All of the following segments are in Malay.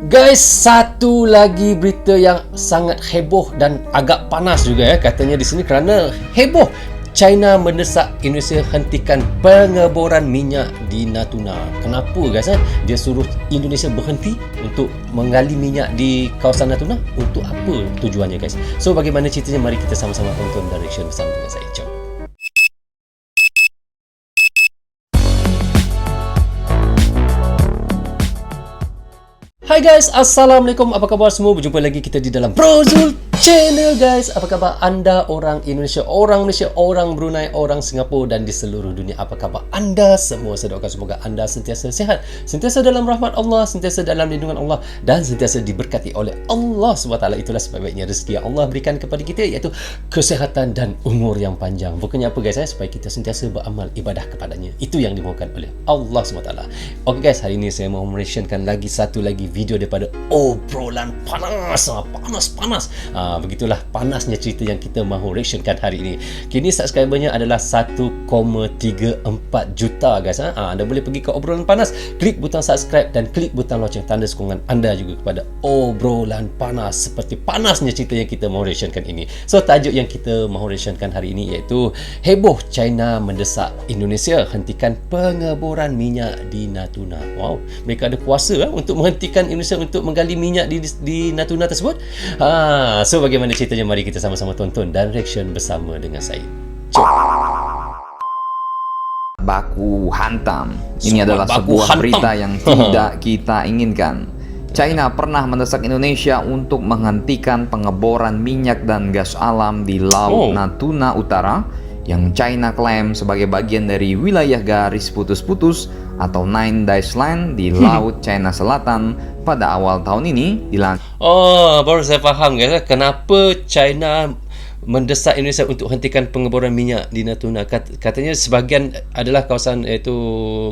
Guys, satu lagi berita yang sangat heboh dan agak panas juga katanya di sini kerana heboh. China mendesak Indonesia hentikan pengeboran minyak di Natuna. Kenapa guys? Dia suruh Indonesia berhenti untuk menggali minyak di kawasan Natuna. Untuk apa tujuannya guys? So bagaimana ceritanya? Mari kita sama-sama tonton dan reaction bersama dengan saya. Jom. Hai guys, Assalamualaikum. Apa khabar semua? Berjumpa lagi kita di dalam Prozul Channel guys. Apa khabar anda orang Indonesia, orang Malaysia, orang Brunei, orang Singapura dan di seluruh dunia? Apa khabar anda semua? Saya doakan semoga anda sentiasa sihat, sentiasa dalam rahmat Allah, sentiasa dalam lindungan Allah dan sentiasa diberkati oleh Allah SWT. Itulah sebaik-baiknya rezeki yang Allah berikan kepada kita, iaitu kesihatan dan umur yang panjang. Bukannya apa guys, supaya kita sentiasa beramal ibadah kepadanya. Itu yang dimohonkan oleh Allah SWT. Okey guys, hari ini saya mau mereactionkan lagi satu lagi video daripada obrolan panas. Begitulah panasnya cerita yang kita mahu reactionkan hari ini. Kini subscribernya adalah 1,34 juta guys. Anda boleh pergi ke obrolan panas, klik butang subscribe dan klik butang loceng tanda sokongan anda juga kepada obrolan panas, seperti panasnya cerita yang kita mahu reactionkan ini. So tajuk yang kita mahu reactionkan hari ini iaitu heboh China mendesak Indonesia hentikan pengeboran minyak di Natuna. Wow, mereka ada kuasa untuk menghentikan Indonesia untuk menggali minyak di Natuna tersebut. So bagaimana ceritanya? Mari kita sama-sama tonton dan reaction bersama dengan saya. Jom. Baku hantam. Ini adalah sebuah berita yang tidak kita inginkan. China pernah mendesak Indonesia untuk menghentikan pengeboran minyak dan gas alam di Laut Natuna Utara yang China klaim sebagai bagian dari wilayah garis putus-putus atau Nine Dash Line di Laut China Selatan pada awal tahun ini Baru saya faham guys, kenapa China mendesak Indonesia untuk hentikan pengeboran minyak di Natuna. Katanya sebahagian adalah kawasan, iaitu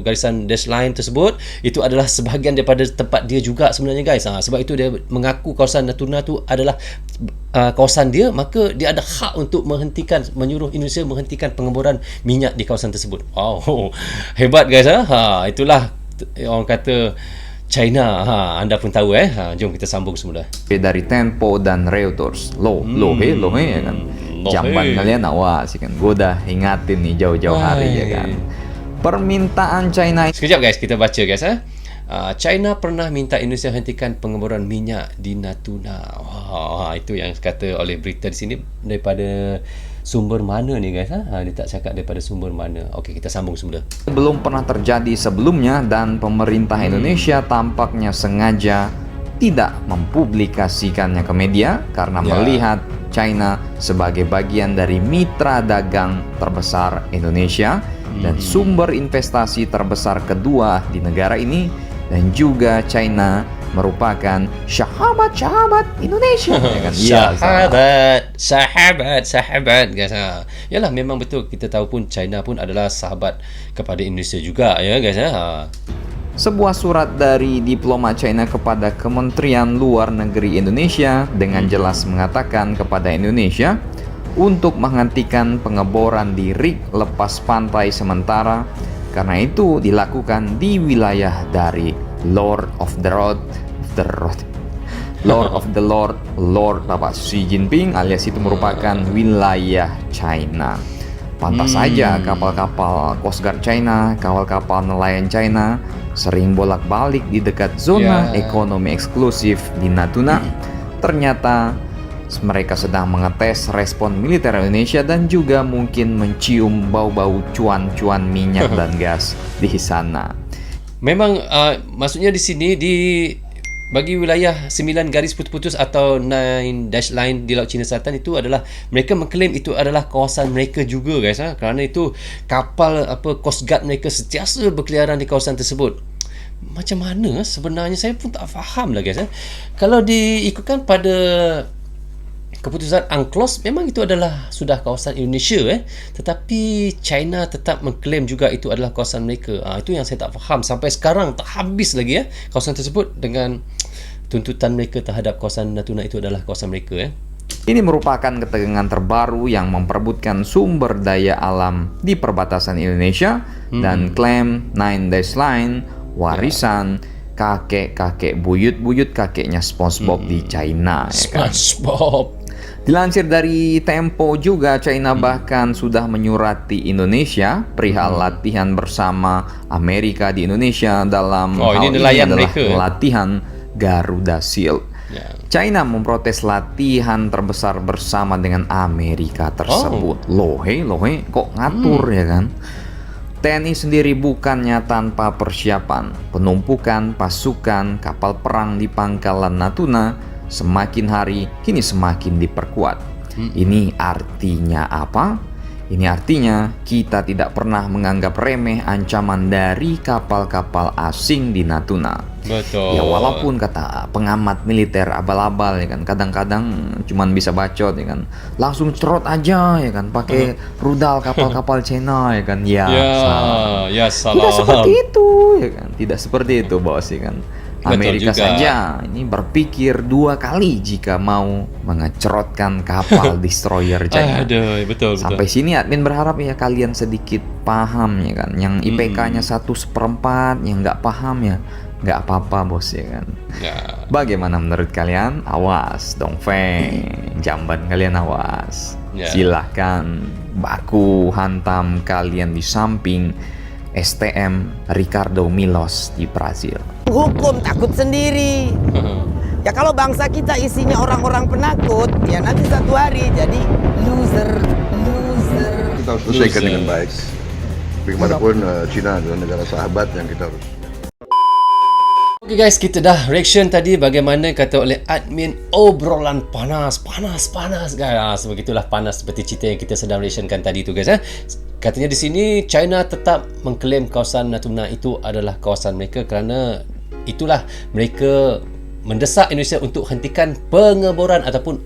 garisan dash line tersebut, itu adalah sebahagian daripada tempat dia juga sebenarnya guys. Sebab itu dia mengaku kawasan Natuna tu adalah kawasan dia, maka dia ada hak untuk menyuruh Indonesia menghentikan pengeboran minyak di kawasan tersebut. Wow, hebat guys. Itulah orang kata China. Anda pun tahu jom kita sambung semula. Dari Tempo dan Reuters. Lohe ya kan. Jamban kalian awas kan. Gue udah ingatin nih jauh-jauh hari ya kan. Permintaan China. Sekejap guys, kita baca guys. China pernah minta Indonesia hentikan pengeboran minyak di Natuna. Itu yang kata oleh berita di sini. Daripada sumber mana ni guys? Dia tak cakap daripada sumber mana. Okey, kita sambung semula. Belum pernah terjadi sebelumnya dan pemerintah Indonesia tampaknya sengaja tidak mempublikasikannya ke media karena melihat China sebagai bagian dari mitra dagang terbesar Indonesia dan sumber investasi terbesar kedua di negara ini, dan juga China merupakan sahabat Indonesia. Sahabat guys. Yalah, memang betul, kita tahu pun China pun adalah sahabat kepada Indonesia juga ya guys. Sebuah surat dari diplomat China kepada Kementerian Luar Negeri Indonesia dengan jelas mengatakan kepada Indonesia untuk menghentikan pengeboran di rig lepas pantai sementara, karena itu dilakukan di wilayah dari Lord Bapak Xi Jinping, alias itu merupakan wilayah China. Pantas saja kapal-kapal Coast Guard China, kapal-kapal nelayan China sering bolak-balik di dekat zona ekonomi eksklusif di Natuna. Ternyata mereka sedang mengetes respon militer Indonesia dan juga mungkin mencium bau-bau cuan-cuan minyak dan gas di sana. Memang maksudnya di sini bagi wilayah 9 garis putus-putus atau 9 dash line di Laut Cina Selatan, itu adalah, mereka mengklaim itu adalah kawasan mereka juga guys. Kerana itu kapal Coast Guard mereka sentiasa berkeliaran di kawasan tersebut. Macam mana sebenarnya, saya pun tak faham lah guys. Kalau diikutkan pada keputusan UNCLOS, memang itu adalah sudah kawasan Indonesia tetapi China tetap mengklaim juga itu adalah kawasan mereka. Itu yang saya tak faham sampai sekarang, tak habis lagi kawasan tersebut dengan tuntutan mereka terhadap kawasan Natuna itu adalah kawasan mereka. Ini merupakan ketegangan terbaru yang memperebutkan sumber daya alam di perbatasan Indonesia dan klaim Nine Dash Line warisan kakek-kakek buyut-buyut kakeknya SpongeBob di China, ya kan? SpongeBob. Dilansir dari Tempo juga, China bahkan sudah menyurati Indonesia perihal latihan bersama Amerika di Indonesia dalam hal ini ini nelayan adalah mereka. latihan Garuda Shield. Ya. China memprotes latihan terbesar bersama dengan Amerika tersebut. Lohe, kok ngatur ya kan? TNI sendiri bukannya tanpa persiapan. Penumpukan pasukan kapal perang di pangkalan Natuna semakin hari kini semakin diperkuat. Ini artinya apa? Ini artinya kita tidak pernah menganggap remeh ancaman dari kapal-kapal asing di Natuna. Betul. Ya walaupun kata pengamat militer abal-abal ya kan, kadang-kadang cuman bisa bacot ya kan, langsung cerot aja ya kan pakai rudal kapal-kapal China ya kan. Ya, salah. Ya salah. Tidak seperti itu ya kan, tidak seperti itu bos ya kan. Betul Amerika juga. saja ini berpikir 2 kali jika mau mengecerotkan kapal destroyer China. Aduh, betul. Sampai sini admin berharap ya kalian sedikit paham ya kan. Yang IPK-nya 1/4, yang nggak paham ya nggak apa-apa bos ya kan. Ya. Bagaimana menurut kalian? Awas dong Feng, jamban kalian awas. Ya. Silahkan baku hantam kalian di samping STM Ricardo Milos di Brazil. Hukum takut sendiri. Ya kalau bangsa kita isinya orang-orang penakut, ya nanti satu hari jadi loser. Kita harus selesaikan dengan baik. Bagaimanapun Cina adalah negara sahabat yang kita harus. Oke guys, kita dah reaction tadi bagaimana kata oleh admin obrolan panas guys. Begitulah panas seperti cerita yang kita sedang reactionkan tadi tu guys. Katanya di sini China tetap mengklaim kawasan Natuna itu adalah kawasan mereka kerana itulah mereka mendesak Indonesia untuk hentikan pengeboran ataupun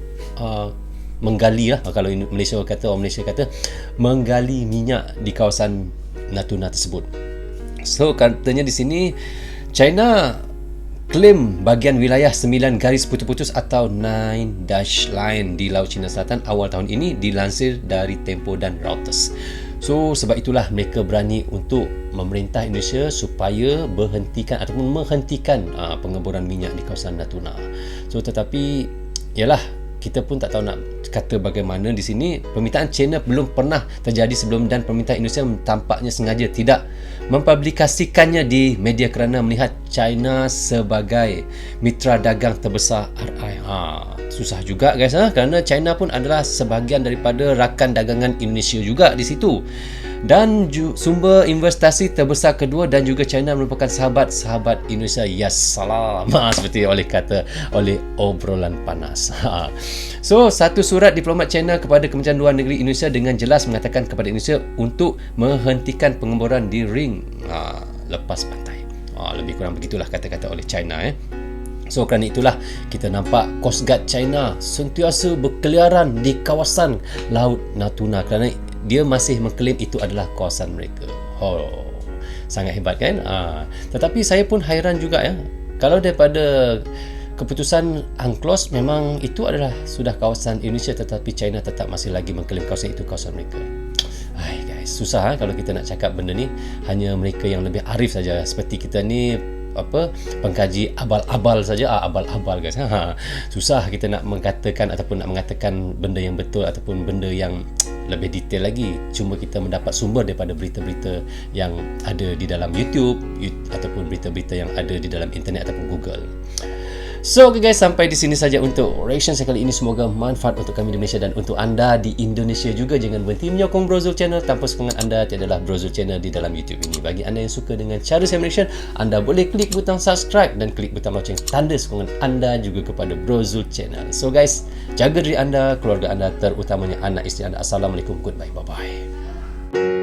menggali lah, kalau Malaysia kata menggali minyak di kawasan Natuna tersebut. So katanya di sini China klaim bahagian wilayah 9 garis putus-putus atau 9 dash line di Laut Cina Selatan awal tahun ini, dilansir dari Tempo dan Reuters. So sebab itulah mereka berani untuk memerintah Indonesia supaya menghentikan pengeboran minyak di kawasan Natuna. So tetapi yalah, kita pun tak tahu nak kata bagaimana di sini. Permintaan China belum pernah terjadi sebelum dan permintaan Indonesia tampaknya sengaja tidak mempublikasikannya di media kerana melihat China sebagai mitra dagang terbesar RI. Susah juga guys kerana China pun adalah sebahagian daripada rakan dagangan Indonesia juga di situ. Dan sumber investasi terbesar kedua, dan juga China merupakan sahabat Indonesia. Ya salam, seperti oleh obrolan panas. So satu surat diplomat China kepada Kementerian Luar Negeri Indonesia dengan jelas mengatakan kepada Indonesia untuk menghentikan pengeboran di ring lepas pantai. Lebih kurang begitulah kata-kata oleh China. So kerana itulah kita nampak Coast Guard China sentiasa berkeliaran di kawasan Laut Natuna kerana dia masih mengklaim itu adalah kawasan mereka. Sangat hebat kan? Tetapi saya pun hairan juga ya. Kalau daripada keputusan UNCLOS memang itu adalah sudah kawasan Indonesia, tetapi China tetap masih lagi mengklaim kawasan itu kawasan mereka. Guys, susah kalau kita nak cakap benda ni. Hanya mereka yang lebih arif saja, seperti kita ni pengkaji abal-abal saja. Abal-abal guys. Susah kita nak mengatakan benda yang betul ataupun benda yang lebih detail lagi. Cuma kita mendapat sumber daripada berita-berita yang ada di dalam YouTube ataupun berita-berita yang ada di dalam internet ataupun Google. So okay guys, sampai di sini saja untuk reaction saya kali ini. Semoga manfaat untuk kami di Malaysia dan untuk anda di Indonesia juga. Jangan berhenti menyokong Brozul Channel. Tanpa sokongan anda tiadalah Brozul Channel di dalam YouTube ini. Bagi anda yang suka dengan cara saya reaction, anda boleh klik butang subscribe dan klik butang loceng tanda sokongan anda juga kepada Brozul Channel. So guys, jaga diri anda, keluarga anda, terutamanya anak isteri anda. Assalamualaikum, goodbye, bye bye.